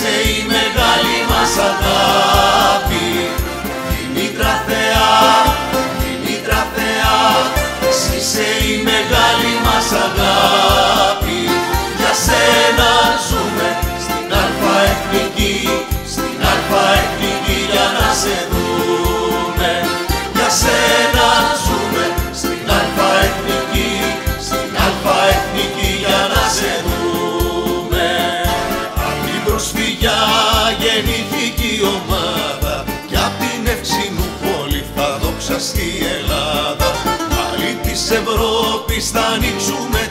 Ζήσε η μεγάλη μας αγάπη. Δημήτρα Θεά, Δημήτρα Θεά, ζήσε η μεγάλη μας αγάπη. Για σένα ζούμε στην Αλφα Εθνική, στην Αλφα Εθνική για να σε δούμε. Για σένα ζούμε στην Αλφα Εθνική, στην Αλφα Εθνική για να σε δούμε. Απ' την προσφυγιά γεννήθηκε η ομάδα κι απ' την Ευξήνου πόλη θα δοξαστεί η Ελλάδα. Πάλι της Ευρώπης θα ανοίξουμε